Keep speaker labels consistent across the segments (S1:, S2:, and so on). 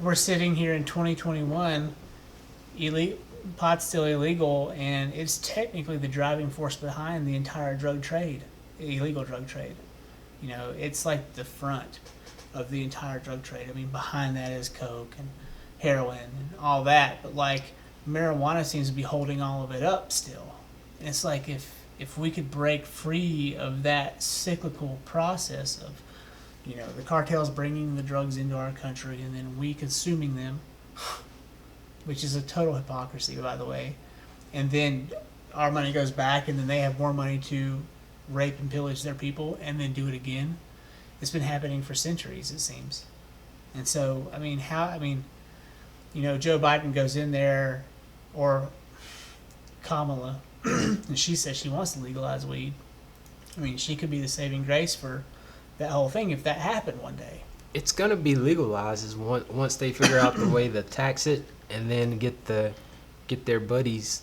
S1: we're sitting here in 2021, pot's still illegal, and it's technically the driving force behind the entire drug trade, illegal drug trade. You know, it's like the front of the entire drug trade. I mean, behind that is coke and heroin and all that, but like marijuana seems to be holding all of it up still. And it's like if we could break free of that cyclical process of, you know, the cartels bringing the drugs into our country and then we consuming them, which is a total hypocrisy, by the way, and then our money goes back and then they have more money to rape and pillage their people and then do it again. It's been happening for centuries, it seems. And so, I mean, you know, Joe Biden goes in there, or Kamala, and she says she wants to legalize weed. I mean, she could be the saving grace for that whole thing if that happened one day.
S2: It's gonna be legalized once they figure out the way to tax it, and then get their buddies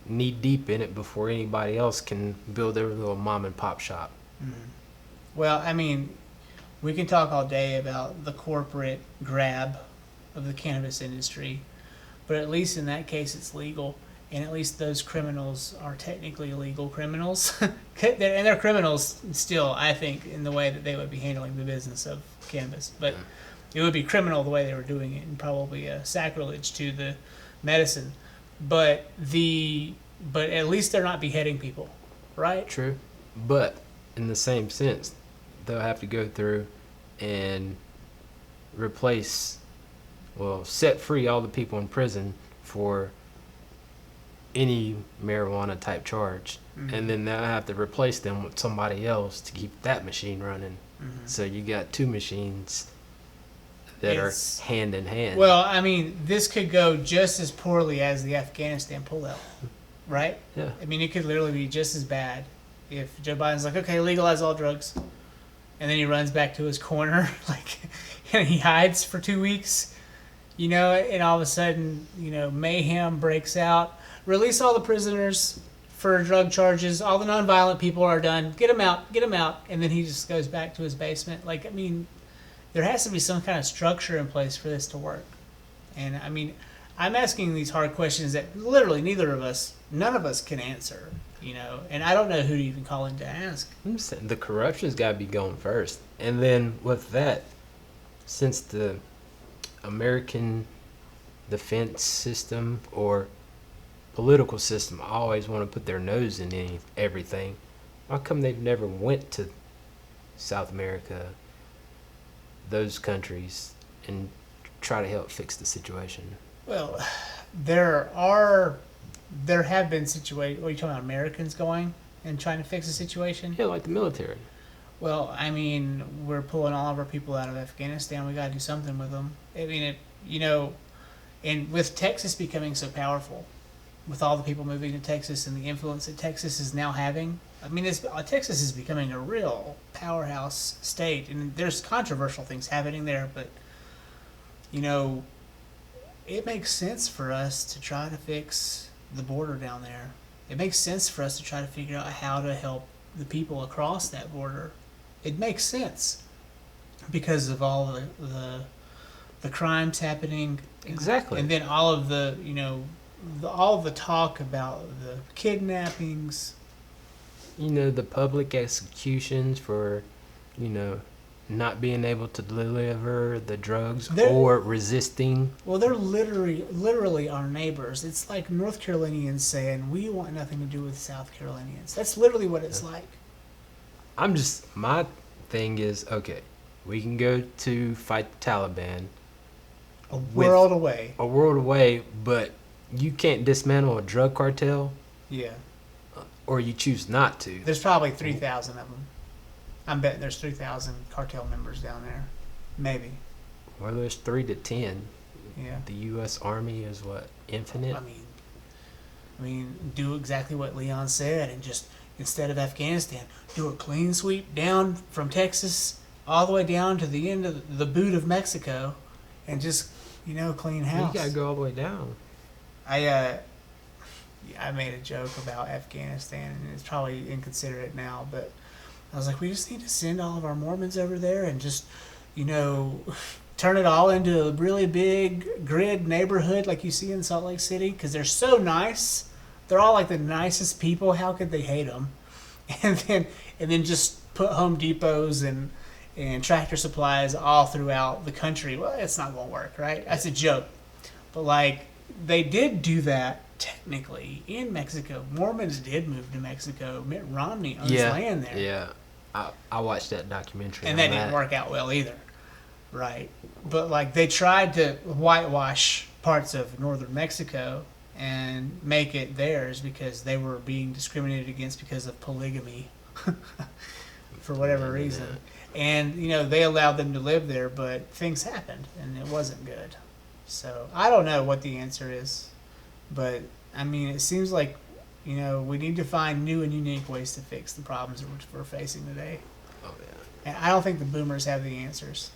S2: knee deep in it before anybody else can build their little mom and pop shop.
S1: Mm-hmm. Well, I mean, we can talk all day about the corporate grab of the cannabis industry, but at least in that case it's legal, and at least those criminals are technically illegal criminals. And they're criminals still, I think, in the way that they would be handling the business of cannabis. But it would be criminal the way they were doing it, and probably a sacrilege to the medicine. But at least they're not beheading people, right?
S2: True. But in the same sense, they'll have to go through and set free all the people in prison for any marijuana type charge. Mm-hmm. And then they'll have to replace them with somebody else to keep that machine running. Mm-hmm. So you got two machines that are hand in hand.
S1: Well, I mean, this could go just as poorly as the Afghanistan pullout, right?
S2: Yeah.
S1: I mean, it could literally be just as bad if Joe Biden's like, okay, legalize all drugs, and then he runs back to his corner, like, and he hides for 2 weeks, you know, and all of a sudden, you know, mayhem breaks out. Release all the prisoners for drug charges. All the nonviolent people are done. Get them out. And then he just goes back to his basement. Like, I mean, there has to be some kind of structure in place for this to work. And, I mean, I'm asking these hard questions that literally none of us can answer, you know. And I don't know who to even call in to ask.
S2: I'm saying the corruption's got to be going first. And then with that, since the American defense system or political system always want to put their nose in everything, how come they've never went to South America, those countries, and try to help fix the situation?
S1: Well, there have been situations. What are you talking about? Americans going and trying to fix the situation?
S2: Yeah, like the military.
S1: Well, I mean, we're pulling all of our people out of Afghanistan. We got to do something with them. I mean, and with Texas becoming so powerful, with all the people moving to Texas and the influence that Texas is now having, I mean, Texas is becoming a real powerhouse state, and there's controversial things happening there, but, you know, it makes sense for us to try to fix the border down there. It makes sense for us to try to figure out how to help the people across that border. It makes sense because of all the crimes happening.
S2: Exactly.
S1: And then all of the, you know, all the talk about the kidnappings.
S2: You know, the public executions for, you know, not being able to deliver the drugs or resisting.
S1: Well, they're literally our neighbors. It's like North Carolinians saying, we want nothing to do with South Carolinians. That's literally what it's like.
S2: My thing is, okay, we can go to fight the Taliban.
S1: A world away,
S2: but you can't dismantle a drug cartel.
S1: Yeah.
S2: Or you choose not to.
S1: There's probably 3,000 of them. I'm betting there's 3,000 cartel members down there. Maybe.
S2: Well, there's 3 to 10.
S1: Yeah.
S2: The U.S. Army is what? Infinite?
S1: I mean, do exactly what Leon said and just, instead of Afghanistan, do a clean sweep down from Texas all the way down to the end of the boot of Mexico and just, you know, clean house.
S2: You gotta go all the way down.
S1: I made a joke about Afghanistan, and it's probably inconsiderate now, but I was like, we just need to send all of our Mormons over there and just, you know, turn it all into a really big grid neighborhood like you see in Salt Lake City because they're so nice. They're all like the nicest people. How could they hate them? And then just put Home Depots and Tractor Supplies all throughout the country. Well, it's not going to work, right? That's a joke. But like they did do that technically in Mexico. Mormons did move to Mexico. Mitt Romney owns land there.
S2: Yeah. I watched that documentary.
S1: And that didn't work out well either. Right. But like they tried to whitewash parts of northern Mexico and make it theirs because they were being discriminated against because of polygamy for whatever reason. And, they allowed them to live there, but things happened and it wasn't good. So I don't know what the answer is. But, I mean, it seems like, we need to find new and unique ways to fix the problems that we're facing today.
S2: Oh, yeah.
S1: And I don't think the boomers have the answers.